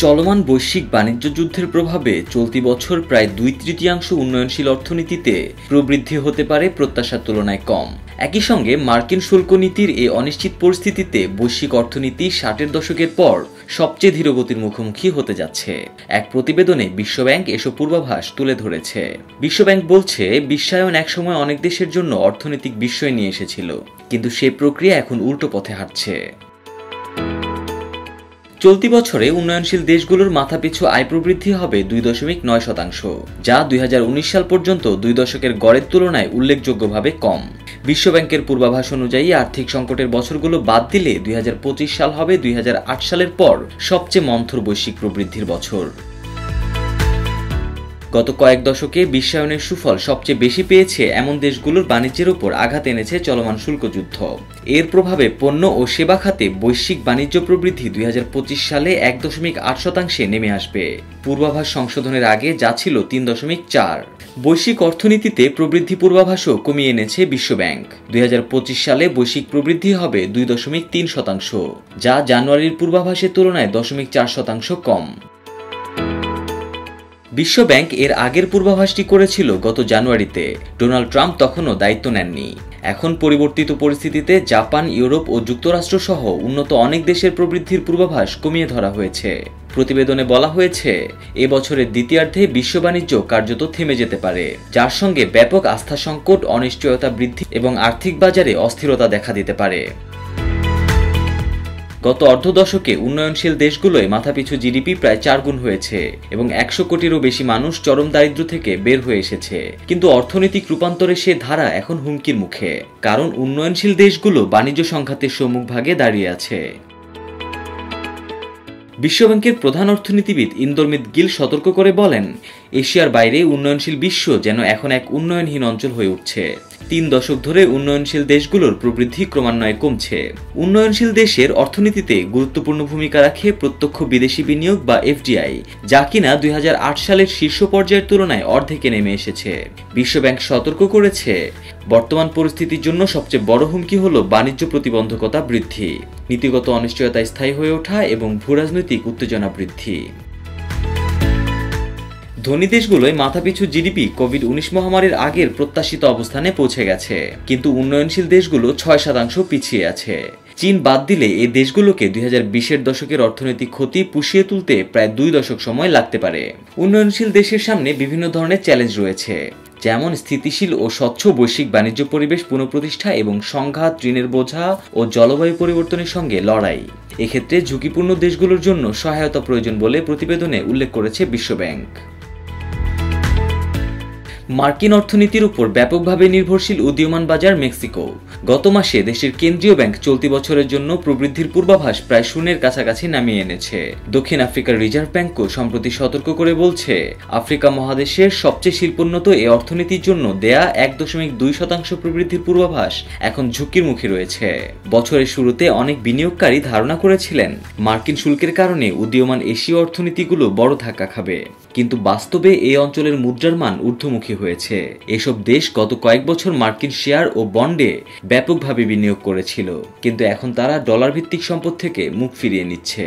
চলমান বৈশ্বিক বাণিজ্য যুদ্ধের প্রভাবে চলতি বছর প্রায় 2/3 উন্নয়নশীল অর্থনীতিতে প্রবৃদ্ধি হতে পারে প্রত্যাশার তুলনায় কম। একই সঙ্গে মার্কিন শুল্ক নীতির এই অনিশ্চিত পরিস্থিতিতে বৈশ্বিক অর্থনীতি 60-এর দশকের পর সবচেয়ে ধীরগতির মুখোমুখি হতে যাচ্ছে। এক প্রতিবেদনে বিশ্বব্যাংক এসব পূর্বাভাস তুলে ধরেছে। বিশ্বব্যাংক বলছে, বিশ্বায়ন একসময় অনেক দেশের জন্য অর্থনৈতিক বিস্ময় নিয়ে এসেছিল, কিন্তু সেই প্রক্রিয়া এখন উল্টো পথে হাঁটছে। চলতি বছরে উন্নয়নশীল দেশগুলোর মাথাপিছু আয় প্রবৃদ্ধি হবে 2.9%, যা 2019 সাল পর্যন্ত 2 দশকের গড়ের তুলনায় উল্লেখযোগ্যভাবে কম। বিশ্বব্যাংকের পূর্বাভাস অনুযায়ী আর্থিক সংকটের বছরগুলো বাদ দিলে 2025 সাল হবে 2008 সালের পর সবচেয়ে মন্থর বৈশ্বিক প্রবৃদ্ধির বছর। গত কয়েক দশকে বিশ্বায়নের সুফল সবচেয়ে বেশি পেয়েছে এমন দেশগুলোর বাণিজ্যের উপর আঘাত এনেছে চলমান শুল্কযুদ্ধ। এর প্রভাবে পণ্য ও সেবা খাতে বৈশ্বিক বাণিজ্য প্রবৃদ্ধি 2025 সালে 1.8% নেমে আসবে। পূর্বাভাস সংশোধনের আগে যা ছিল 3.4। বৈশ্বিক অর্থনীতিতে প্রবৃদ্ধি পূর্বাভাসও কমিয়ে এনেছে বিশ্বব্যাংক। 2025 সালে বৈশ্বিক প্রবৃদ্ধি হবে 2.3%, যা জানুয়ারির পূর্বাভাসের তুলনায় 0.4% কম। বিশ্বব্যাংক এর আগের পূর্বাভাসটি করেছিল গত জানুয়ারিতে। ডোনাল্ড ট্রাম্প তখনও দায়িত্ব নেননি। এখন পরিবর্তিত পরিস্থিতিতে জাপান, ইউরোপ ও যুক্তরাষ্ট্র সহ উন্নত অনেক দেশের প্রবৃদ্ধির পূর্বাভাস কমিয়ে ধরা হয়েছে। প্রতিবেদনে বলা হয়েছে, এ বছরের দ্বিতীয়ার্ধে বিশ্ব বাণিজ্য কার্যত থেমে যেতে পারে, যার সঙ্গে ব্যাপক আস্থা সংকট, অনিশ্চয়তা বৃদ্ধি এবং আর্থিক বাজারে অস্থিরতা দেখা দিতে পারে। গত অর্ধ দশকে উন্নয়নশীল দেশগুলোয় মাথাপিছু জিডিপি প্রায় 4 গুণ হয়েছে এবং 100 কোটিরও বেশি মানুষ চরম দারিদ্র্য থেকে বের হয়ে এসেছে। কিন্তু অর্থনৈতিক রূপান্তরে সে ধারা এখন হুমকির মুখে, কারণ উন্নয়নশীল দেশগুলো বাণিজ্য সংঘাতের সম্মুখভাগে দাঁড়িয়ে আছে। বিশ্বব্যাংকের প্রধান অর্থনীতিবিদ ইন্দরমিত গিল সতর্ক করে বলেন, এশিয়ার বাইরে উন্নয়নশীল বিশ্ব যেন এখন এক উন্নয়নহীন অঞ্চল হয়ে উঠছে। 3 দশক ধরে উন্নয়নশীল দেশগুলোর প্রবৃদ্ধি ক্রমান্বয়ে কমছে। উন্নয়নশীল দেশের অর্থনীতিতে গুরুত্বপূর্ণ ভূমিকা রাখে প্রত্যক্ষ বিদেশি বিনিয়োগ বা এফডিআই, যা কিনা 2008 সালের শীর্ষ পর্যায়ের তুলনায় অর্ধেকে নেমে এসেছে। বিশ্বব্যাংক সতর্ক করেছে, বর্তমান পরিস্থিতির জন্য সবচেয়ে বড় হুমকি হল বাণিজ্য প্রতিবন্ধকতা বৃদ্ধি, নীতিগত অনিশ্চয়তা স্থায়ী হয়ে ওঠা এবং ভূরাজনৈতিক উত্তেজনা বৃদ্ধি। ধনী দেশগুলোয় মাথাপিছু জিডিপি কোভিড-19 মহামারীর আগের প্রত্যাশিত অবস্থানে পৌঁছে গেছে, কিন্তু উন্নয়নশীল দেশগুলো 6% পিছিয়ে আছে। চীন বাদ দিলে এই দেশগুলোকে 2020-এর দশকের অর্থনৈতিক ক্ষতি পুষিয়ে তুলতে প্রায় 2 দশক সময় লাগতে পারে। উন্নয়নশীল দেশের সামনে বিভিন্ন ধরনের চ্যালেঞ্জ রয়েছে, যেমন স্থিতিশীল ও স্বচ্ছ বৈশ্বিক বাণিজ্য পরিবেশ পুনঃপ্রতিষ্ঠা এবং সংঘাত, ঋণের বোঝা ও জলবায়ু পরিবর্তনের সঙ্গে লড়াই। এক্ষেত্রে ঝুঁকিপূর্ণ দেশগুলোর জন্য সহায়তা প্রয়োজন বলে প্রতিবেদনে উল্লেখ করেছে বিশ্বব্যাংক। মার্কিন অর্থনীতির উপর ব্যাপকভাবে নির্ভরশীল উদীয়মান বাজার মেক্সিকো। গত মাসে দেশের কেন্দ্রীয় ব্যাংক চলতি বছরের জন্য প্রবৃদ্ধির পূর্বাভাস প্রায় শূন্যের কাছাকাছি নামিয়ে এনেছে। দক্ষিণ আফ্রিকার রিজার্ভ ব্যাংকও সম্প্রতি সতর্ক করে বলছে, আফ্রিকা মহাদেশের সবচেয়ে শিল্পোন্নত এই অর্থনীতির জন্য দেয়া 1.2% প্রবৃদ্ধির পূর্বাভাস এখন ঝুঁকির মুখে রয়েছে। বছরের শুরুতে অনেক বিনিয়োগকারী ধারণা করেছিলেন মার্কিন শুল্কের কারণে উদীয়মান এশীয় অর্থনীতিগুলো বড় ধাক্কা খাবে, কিন্তু বাস্তবে এই অঞ্চলের মুদ্রার মান ঊর্ধ্বমুখী হয়েছে। এসব দেশ গত কয়েক বছর মার্কিন শেয়ার ও বন্ডে ব্যাপকভাবে বিনিয়োগ করেছিল, কিন্তু এখন তারা ডলার ভিত্তিক সম্পদ থেকে মুখ ফিরিয়ে নিচ্ছে।